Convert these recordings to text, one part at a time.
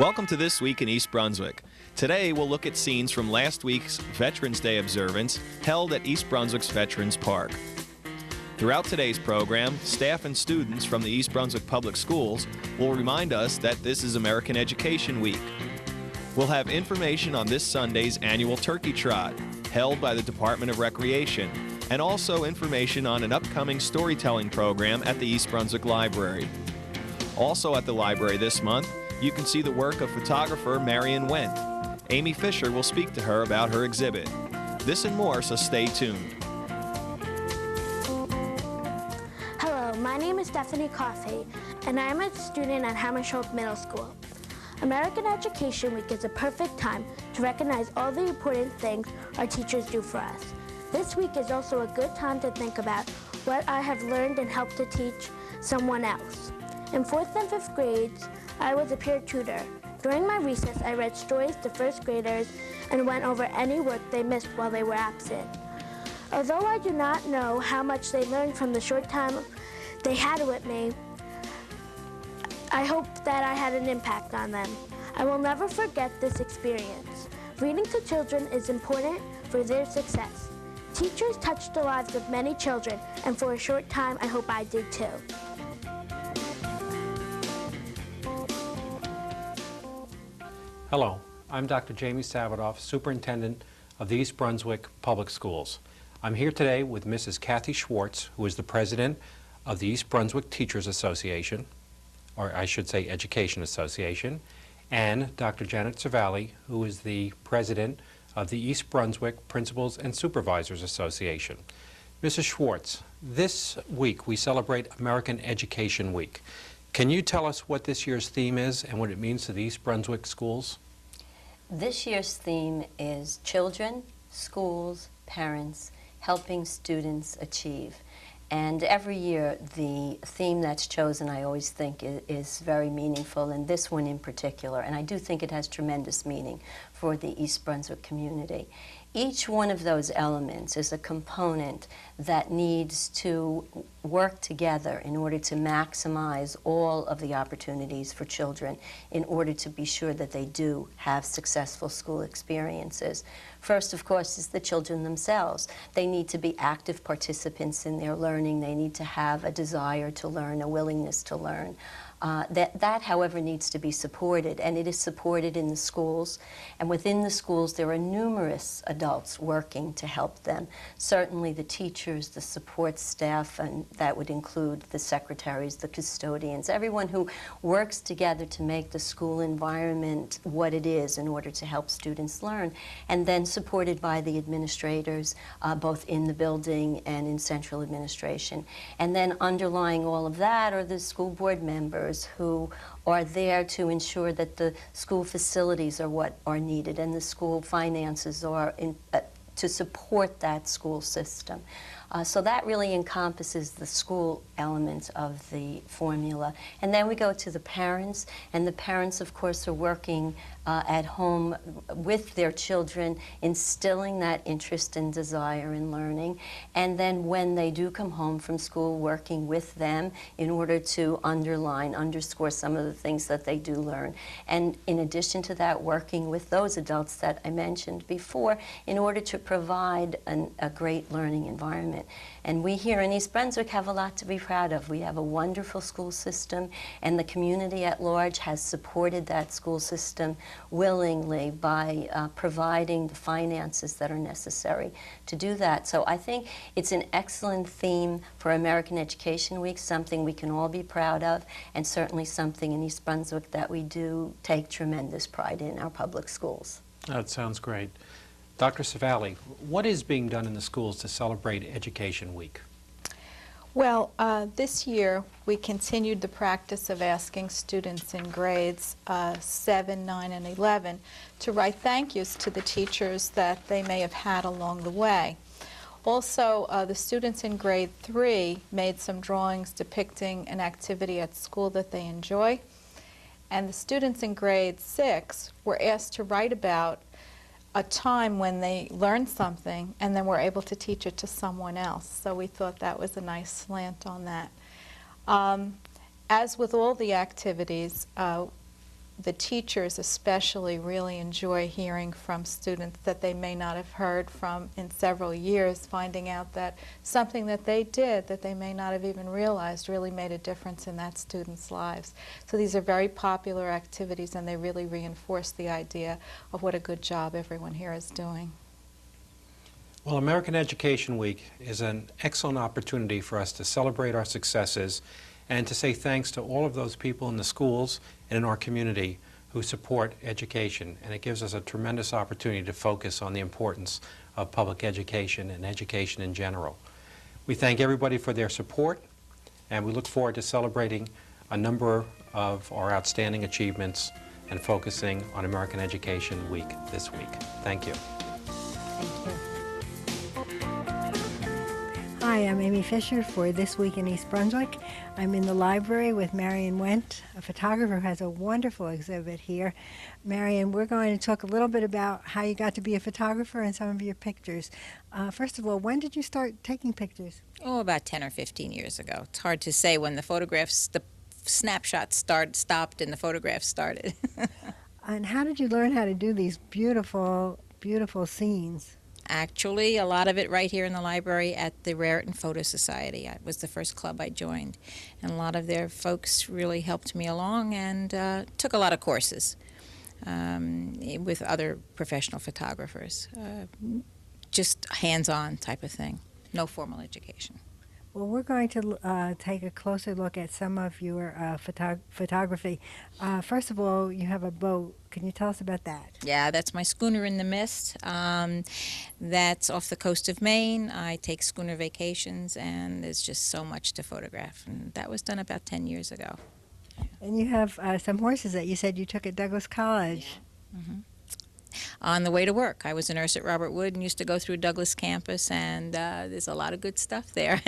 Welcome to This Week in East Brunswick. Today we'll look at scenes from last week's Veterans Day Observance held at East Brunswick's Veterans Park. Throughout today's program, staff and students from the East Brunswick Public Schools will remind us that this is American Education Week. We'll have information on this Sunday's annual Turkey Trot, held by the Department of Recreation, and also information on an upcoming storytelling program at the East Brunswick Library. Also at the library this month, you can see the work of photographer Marion Wendt. Amy Fisher will speak to her about her exhibit. This and more, so stay tuned. Hello, my name is Stephie Coffey, and I am a student at Hammersholt Middle School. American Education Week is a perfect time to recognize all the important things our teachers do for us. This week is also a good time to think about what I have learned and helped to teach someone else. In 4th and 5th grades, I was a peer tutor. During my recess, I read stories to first graders and went over any work they missed while they were absent. Although I do not know how much they learned from the short time they had with me, I hope that I had an impact on them. I will never forget this experience. Reading to children is important for their success. Teachers touch the lives of many children, and for a short time, I hope I did too. Hello, I'm Dr. Jamie Savadoff, Superintendent of the East Brunswick Public Schools. I'm here today with Mrs. Kathy Schwartz, who is the President of the East Brunswick Teachers Association, or I should say Education Association, and Dr. Janet Cervalli, who is the President of the East Brunswick Principals and Supervisors Association. Mrs. Schwartz, this week we celebrate American Education Week. Can you tell us what this year's theme is and what it means to the East Brunswick schools? This year's theme is Children, Schools, Parents, Helping Students Achieve. And every year the theme that's chosen, I always think, is very meaningful, and this one in particular. And I do think it has tremendous meaning for the East Brunswick community. Each one of those elements is a component that needs to work together in order to maximize all of the opportunities for children in order to be sure that they do have successful school experiences. First, of course, is the children themselves. They need to be active participants in their learning. They need to have a desire to learn, a willingness to learn. That, however, needs to be supported, and it is supported in the schools. And within the schools, there are numerous adults working to help them. Certainly the teachers, the support staff, and that would include the secretaries, the custodians, everyone who works together to make the school environment what it is in order to help students learn. And then supported by the administrators, both in the building and in central administration. And then underlying all of that are the school board members who are there to ensure that the school facilities are what are needed and the school finances are to support that school system. So that really encompasses the school element of the formula. And then we go to the parents, and the parents, of course, are working at home with their children, instilling that interest and desire in learning. And then when they do come home from school, working with them in order to underscore some of the things that they do learn. And in addition to that, working with those adults that I mentioned before in order to provide a great learning environment. And we here in East Brunswick have a lot to be proud of. We have a wonderful school system, and the community at large has supported that school system willingly by providing the finances that are necessary to do that. So I think it's an excellent theme for American Education Week, something we can all be proud of, and certainly something in East Brunswick that we do take tremendous pride in our public schools. That sounds great. Dr. Cervalli, what is being done in the schools to celebrate Education Week? Well, this year we continued the practice of asking students in grades 7, 9, and 11 to write thank yous to the teachers that they may have had along the way. Also, the students in grade 3 made some drawings depicting an activity at school that they enjoy, and the students in grade 6 were asked to write about a time when they learned something and then were able to teach it to someone else. So we thought that was a nice slant on that. As with all the activities, the teachers especially really enjoy hearing from students that they may not have heard from in several years, finding out that something that they did that they may not have even realized really made a difference in that student's lives. So these are very popular activities, and they really reinforce the idea of what a good job everyone here is doing. Well, American Education Week is an excellent opportunity for us to celebrate our successes and to say thanks to all of those people in the schools and in our community who support education. And it gives us a tremendous opportunity to focus on the importance of public education and education in general. We thank everybody for their support, and we look forward to celebrating a number of our outstanding achievements and focusing on American Education Week this week. Thank you. Thank you. Hi, I'm Amy Fisher for This Week in East Brunswick. I'm in the library with Marion Wendt, a photographer who has a wonderful exhibit here. Marion, we're going to talk a little bit about how you got to be a photographer and some of your pictures. First of all, when did you start taking pictures? Oh, about 10 or 15 years ago. It's hard to say when the snapshots stopped and the photographs started. And how did you learn how to do these beautiful, beautiful scenes? Actually, a lot of it right here in the library at the Raritan Photo Society. It was the first club I joined. And a lot of their folks really helped me along and took a lot of courses with other professional photographers. Just hands-on type of thing. No formal education. Well, we're going to take a closer look at some of your photography. First of all, you have a boat. Can you tell us about that? Yeah, that's my Schooner in the Mist. That's off the coast of Maine. I take schooner vacations, and there's just so much to photograph. And that was done about 10 years ago. And you have some horses that you said you took at Douglas College. Yeah. Mm-hmm. On the way to work. I was a nurse at Robert Wood and used to go through Douglas campus, and there's a lot of good stuff there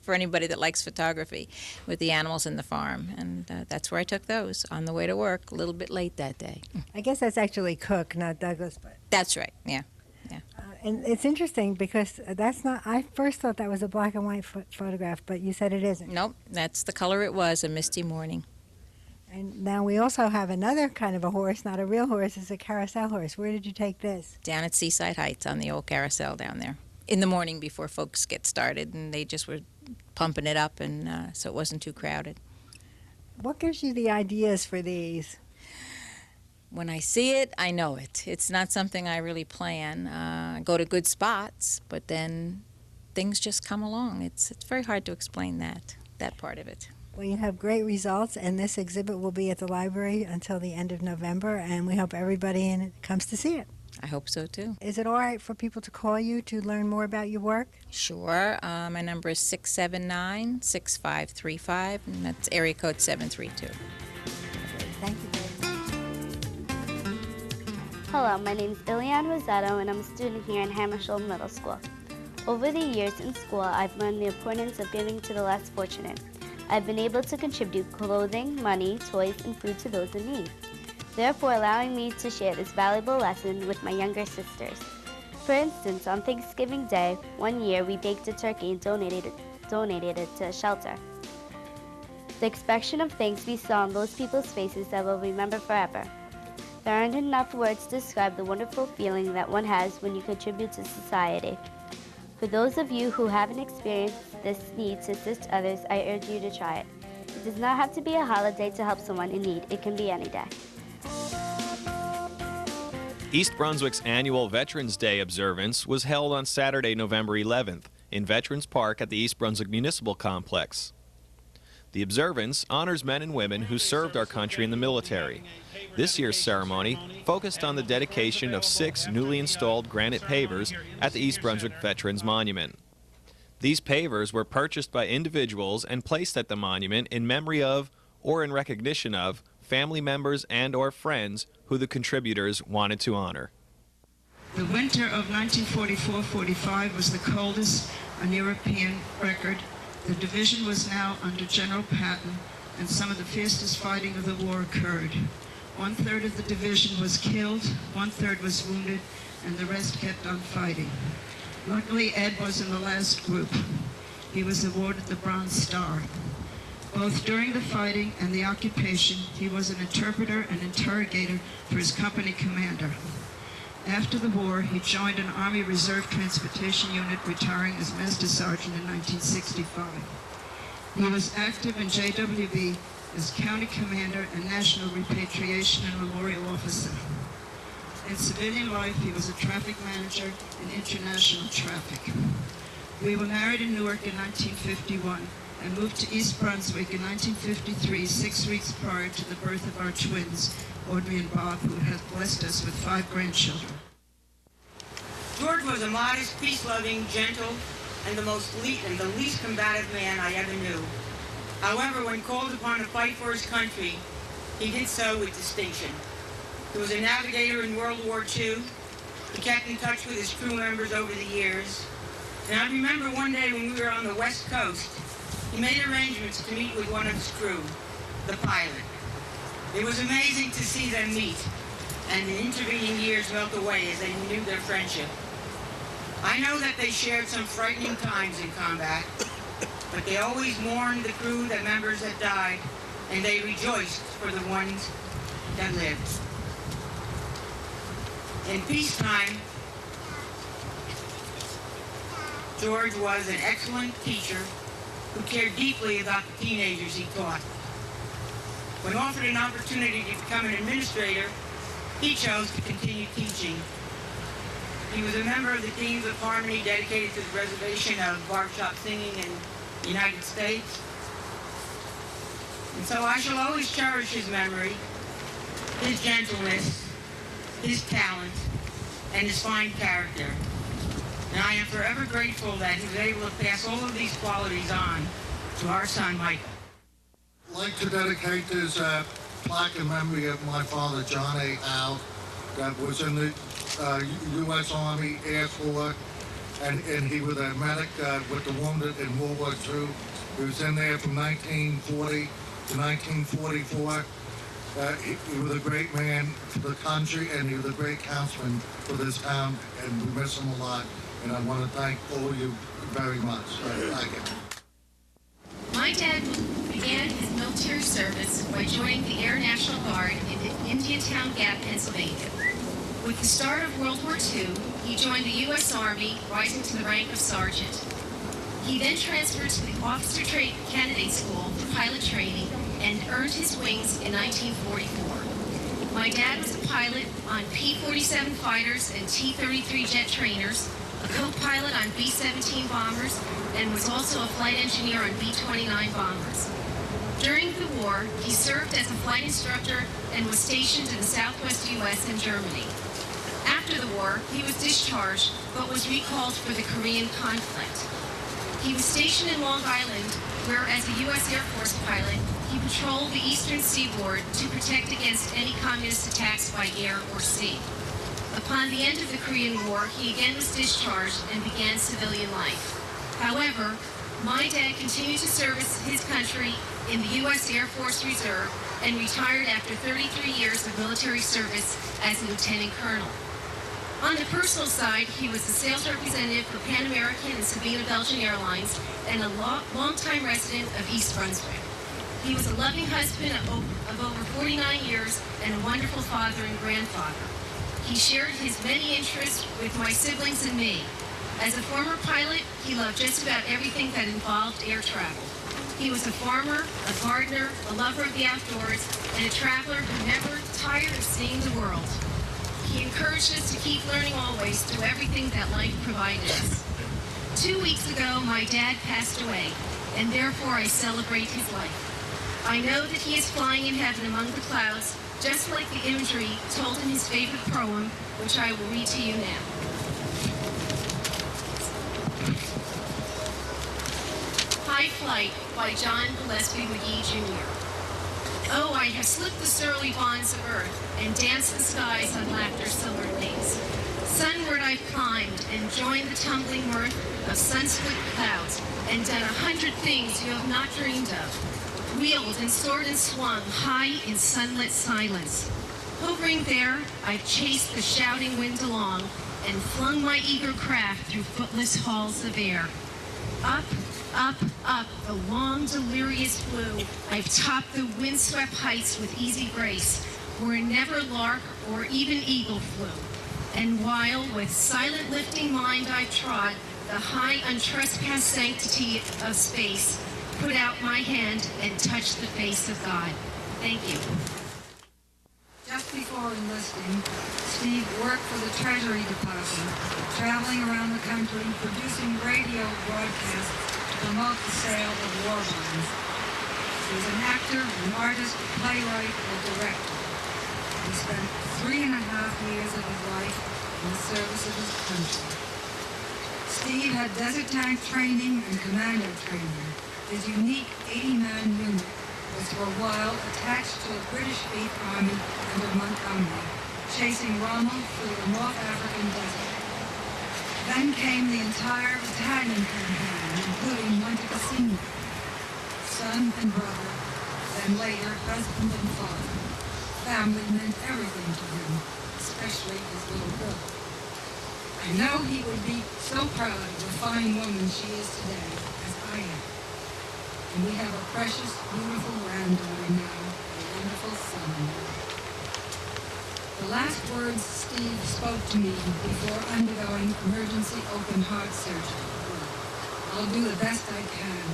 for anybody that likes photography with the animals in the farm. And that's where I took those on the way to work, a little bit late that day. I guess that's actually Cook, not Douglas. But that's right, yeah. And it's interesting because that's not, I first thought that was a black and white photograph, but you said it isn't. Nope, that's the color it was, a misty morning. And now we also have another kind of a horse, not a real horse, it's a carousel horse. Where did you take this? Down at Seaside Heights on the old carousel down there. In the morning before folks get started, and they just were pumping it up, and so it wasn't too crowded. What gives you the ideas for these? When I see it, I know it. It's not something I really plan. I go to good spots, but then things just come along. It's very hard to explain that part of it. Well, you have great results, and this exhibit will be at the library until the end of November, and we hope everybody comes to see it. I hope so, too. Is it all right for people to call you to learn more about your work? Sure. My number is 679-6535, and that's area code 732. Thank you very much. Hello, my name is Iliana Rosada, and I'm a student here in Hammersholt Middle School. Over the years in school, I've learned the importance of giving to the less fortunate. I've been able to contribute clothing, money, toys, and food to those in need, therefore allowing me to share this valuable lesson with my younger sisters. For instance, on Thanksgiving Day, one year we baked a turkey and donated it to a shelter. The expression of thanks we saw on those people's faces I will remember forever. There aren't enough words to describe the wonderful feeling that one has when you contribute to society. For those of you who haven't experienced this need to assist others, I urge you to try it. It does not have to be a holiday to help someone in need. It can be any day. East Brunswick's annual Veterans Day Observance was held on Saturday, November 11th in Veterans Park at the East Brunswick Municipal Complex. The observance honors men and women who served our country in the military. This year's ceremony focused on the dedication of 6 newly installed granite pavers at the East Brunswick Veterans Monument. These pavers were purchased by individuals and placed at the monument in memory of or in recognition of family members and or friends who the contributors wanted to honor. The winter of 1944-45 was the coldest on European record. The division was now under General Patton, and some of the fiercest fighting of the war occurred. 1/3 of the division was killed, 1/3 was wounded, and the rest kept on fighting. Luckily, Ed was in the last group. He was awarded the Bronze Star. Both during the fighting and the occupation, he was an interpreter and interrogator for his company commander. After the war, he joined an Army Reserve Transportation Unit, retiring as Master Sergeant in 1965. He was active in JWB as County Commander and National Repatriation and Memorial Officer. In civilian life, he was a traffic manager in international traffic. We were married in Newark in 1951 and moved to East Brunswick in 1953, 6 weeks prior to the birth of our twins, Audrey and Bob, who has blessed us with 5 grandchildren. George was a modest, peace-loving, gentle, and the least combative man I ever knew. However, when called upon to fight for his country, he did so with distinction. He was a navigator in World War II. He kept in touch with his crew members over the years. And I remember one day when we were on the West Coast, he made arrangements to meet with one of his crew, the pilot. It was amazing to see them meet, and the intervening years melt away as they renewed their friendship. I know that they shared some frightening times in combat, but they always mourned the crew, the members that died, and they rejoiced for the ones that lived. In peacetime, George was an excellent teacher who cared deeply about the teenagers he taught. When offered an opportunity to become an administrator, he chose to continue teaching. He was a member of the Teams of Harmony dedicated to the preservation of barbershop singing in the United States. And so I shall always cherish his memory, his gentleness, his talent, and his fine character. And I am forever grateful that he was able to pass all of these qualities on to our son, Michael. I'd like to dedicate this plaque in memory of my father, John A. Howe, that was in the U.S. Army Air Corps, and he was a medic with the wounded in World War II. He was in there from 1940 to 1944. He was a great man for the country, and he was a great councilman for this town, and we miss him a lot. And I want to thank all of you very much. Thank you. My dad began his military service by joining the Air National Guard in Indiantown Gap, Pennsylvania. With the start of World War II, he joined the U.S. Army, rising to the rank of sergeant. He then transferred to the Officer Candidate School for pilot training and earned his wings in 1944. My dad was a pilot on P-47 fighters and T-33 jet trainers, a co-pilot on B-17 bombers, and was also a flight engineer on B-29 bombers. During the war, he served as a flight instructor and was stationed in the southwest U.S. and Germany. After the war, he was discharged, but was recalled for the Korean conflict. He was stationed in Long Island, where as a U.S. Air Force pilot, he patrolled the eastern seaboard to protect against any communist attacks by air or sea. Upon the end of the Korean War, he again was discharged and began civilian life. However, my dad continued to service his country in the U.S. Air Force Reserve and retired after 33 years of military service as a lieutenant colonel. On the personal side, he was a sales representative for Pan American and Sabena Belgian Airlines and a longtime resident of East Brunswick. He was a loving husband of over 49 years and a wonderful father and grandfather. He shared his many interests with my siblings and me. As a former pilot, he loved just about everything that involved air travel. He was a farmer, a gardener, a lover of the outdoors, and a traveler who never tired of seeing the world. He encouraged us to keep learning always through everything that life provided us. 2 weeks ago, my dad passed away, and therefore I celebrate his life. I know that he is flying in heaven among the clouds, just like the imagery told in his favorite poem, which I will read to you now. High Flight by John Gillespie McGee Jr. Oh, I have slipped the surly bonds of earth and danced the skies on laughter's silver wings. Sunward I've climbed and joined the tumbling mirth of sun-split clouds and done 100 things you have not dreamed of. Wheeled and soared and swung high in sunlit silence. Hovering there, I've chased the shouting wind along and flung my eager craft through footless halls of air. Up, up, up, the long, delirious blue. I've topped the windswept heights with easy grace, where never lark or even eagle flew. And while with silent lifting mind I've trod the high untrespassed sanctity of space, put out my hand and touched the face of God. Thank you. Just before enlisting, Steve worked for the Treasury Department, traveling around the country, producing radio broadcasts to promote the sale of war bonds. He was an actor, an artist, a playwright, a director. He spent 3.5 years of his life in the service of his country. Steve had desert tank training and commando training. His unique 80-man unit was for a while attached to a British 8th Army under Montgomery, chasing Rommel through the North African desert. Then came the entire battalion campaign, including Monte Cassino. Son and brother, then later husband and father. Family meant everything to him, especially his little girl. I know he would be so proud of the fine woman she is today, as I am. And we have a precious, beautiful granddaughter now, a wonderful son. The last words Steve spoke to me before undergoing emergency open heart surgery were, "I'll do the best I can,"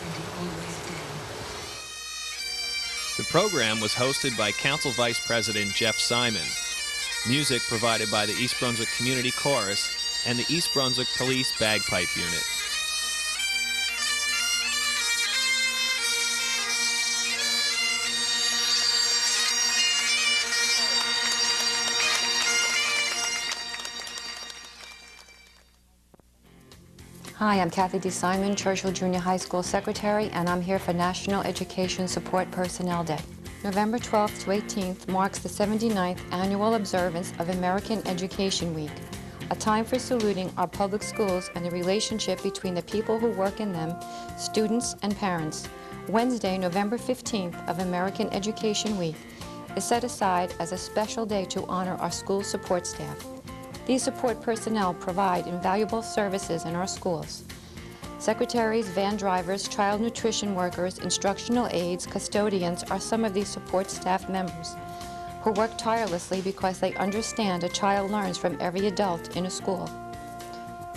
and he always did. The program was hosted by Council Vice President Jeff Simon. Music provided by the East Brunswick Community Chorus and the East Brunswick Police Bagpipe Unit. Hi, I'm Kathy Desimon, Churchill Junior High School Secretary, and I'm here for National Education Support Personnel Day. November 12th to 18th marks the 79th annual observance of American Education Week, a time for saluting our public schools and the relationship between the people who work in them, students and parents. Wednesday, November 15th of American Education Week is set aside as a special day to honor our school support staff. These support personnel provide invaluable services in our schools. Secretaries, van drivers, child nutrition workers, instructional aides, custodians are some of these support staff members who work tirelessly because they understand a child learns from every adult in a school.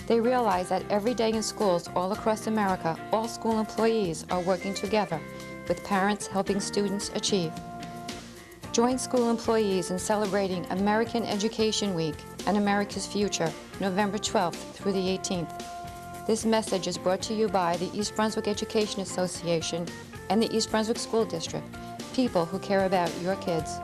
They realize that every day in schools all across America, all school employees are working together with parents helping students achieve. Join school employees in celebrating American Education Week and America's Future, November 12th through the 18th. This message is brought to you by the East Brunswick Education Association and the East Brunswick School District, people who care about your kids.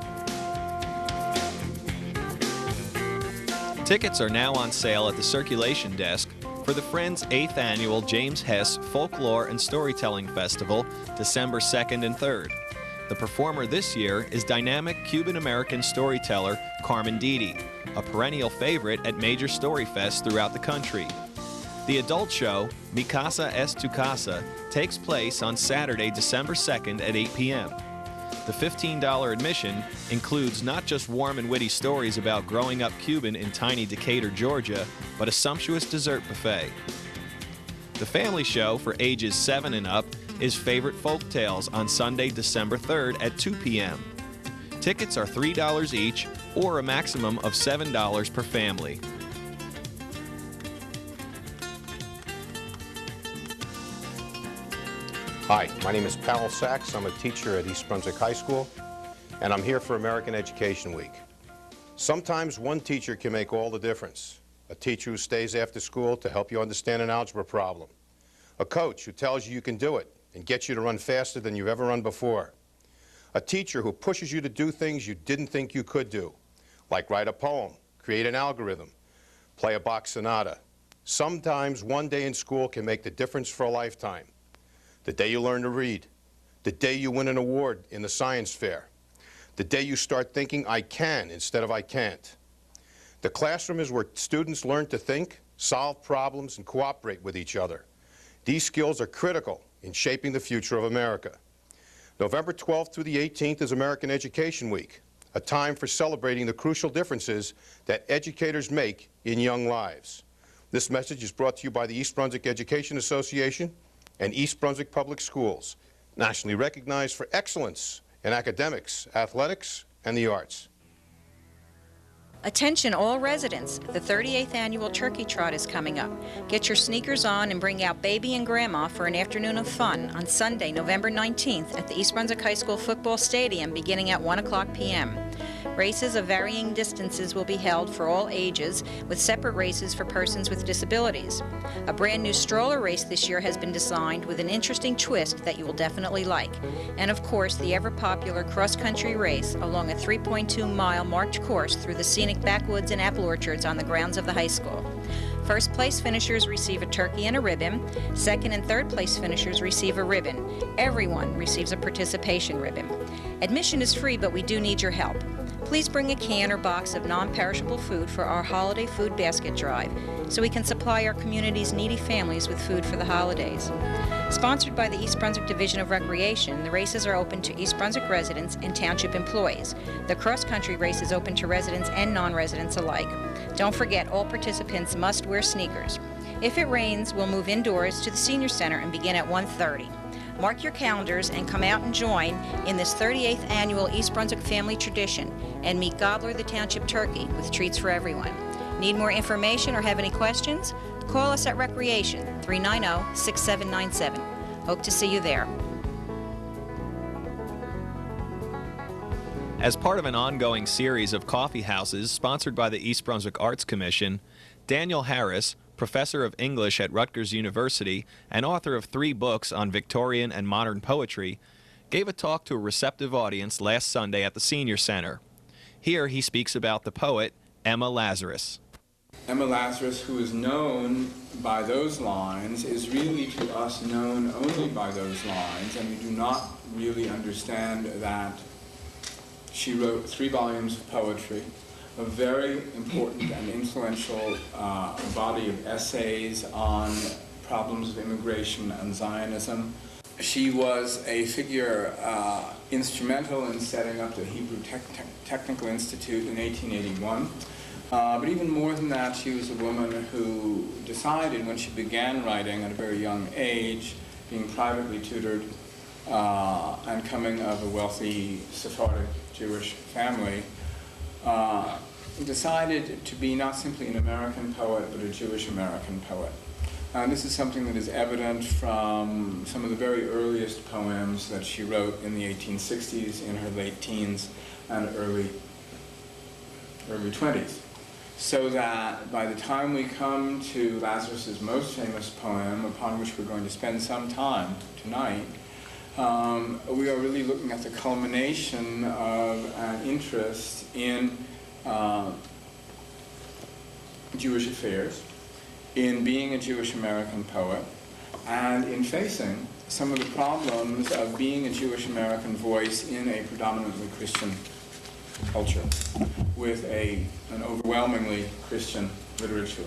Tickets are now on sale at the circulation desk for the Friends' 8th Annual James Hess Folklore and Storytelling Festival, December 2nd and 3rd. The performer this year is dynamic Cuban-American storyteller Carmen Deedy, a perennial favorite at major story fests throughout the country. The adult show, Mi Casa es Tu Casa, takes place on Saturday, December 2nd at 8 p.m. The $15 admission includes not just warm and witty stories about growing up Cuban in tiny Decatur, Georgia, but a sumptuous dessert buffet. The family show for ages 7 and up is Favorite Folk Tales on Sunday, December 3rd at 2 p.m. Tickets are $3 each or a maximum of $7 per family. Hi, my name is Powell Sachs. I'm a teacher at East Brunswick High School, and I'm here for American Education Week. Sometimes one teacher can make all the difference. A teacher who stays after school to help you understand an algebra problem. A coach who tells you can do it and gets you to run faster than you've ever run before. A teacher who pushes you to do things you didn't think you could do, like write a poem, create an algorithm, play a Bach sonata. Sometimes one day in school can make the difference for a lifetime. The day you learn to read, the day you win an award in the science fair, the day you start thinking I can instead of I can't. The classroom is where students learn to think, solve problems, and cooperate with each other. These skills are critical in shaping the future of America. November 12th through the 18th is American Education Week, a time for celebrating the crucial differences that educators make in young lives. This message is brought to you by the East Brunswick Education Association and East Brunswick Public Schools, nationally recognized for excellence in academics, athletics, and the arts. Attention all residents, the 38th annual Turkey Trot is coming up. Get your sneakers on and bring out baby and grandma for an afternoon of fun on Sunday, November 19th at the East Brunswick High School Football Stadium beginning at 1:00 p.m. Races of varying distances will be held for all ages, with separate races for persons with disabilities. A brand new stroller race this year has been designed with an interesting twist that you will definitely like. And of course, the ever-popular cross-country race along a 3.2-mile marked course through the scenic backwoods and apple orchards on the grounds of the high school. First place finishers receive a turkey and a ribbon. Second and third place finishers receive a ribbon. Everyone receives a participation ribbon. Admission is free, but we do need your help. Please bring a can or box of non-perishable food for our holiday food basket drive so we can supply our community's needy families with food for the holidays. Sponsored by the East Brunswick Division of Recreation, the races are open to East Brunswick residents and township employees. The cross-country race is open to residents and non-residents alike. Don't forget, all participants must wear sneakers. If it rains, we'll move indoors to the Senior Center and begin at 1:30. Mark your calendars and come out and join in this 38th annual East Brunswick family tradition and meet Gobbler the Township Turkey with treats for everyone. Need more information or have any questions? Call us at Recreation 390-6797. Hope to see you there. As part of an ongoing series of coffee houses sponsored by the East Brunswick Arts Commission, Daniel Harris, professor of English at Rutgers University and author of 3 books on Victorian and modern poetry, gave a talk to a receptive audience last Sunday at the Senior Center. Here he speaks about the poet Emma Lazarus. Emma Lazarus, who is known by those lines, is really to us known only by those lines, and we do not really understand that she wrote 3 volumes of poetry, a very important and influential body of essays on problems of immigration and Zionism. She was a figure instrumental in setting up the Hebrew Technical Institute in 1881. But even more than that, she was a woman who decided when she began writing at a very young age, being privately tutored and coming of a wealthy Sephardic Jewish family, decided to be not simply an American poet, but a Jewish American poet. And this is something that is evident from some of the very earliest poems that she wrote in the 1860s, in her late teens and early 20s. So that by the time we come to Lazarus's most famous poem, upon which we're going to spend some time tonight, we are really looking at the culmination of an interest in Jewish affairs, in being a Jewish American poet, and in facing some of the problems of being a Jewish American voice in a predominantly Christian culture with an overwhelmingly Christian literature.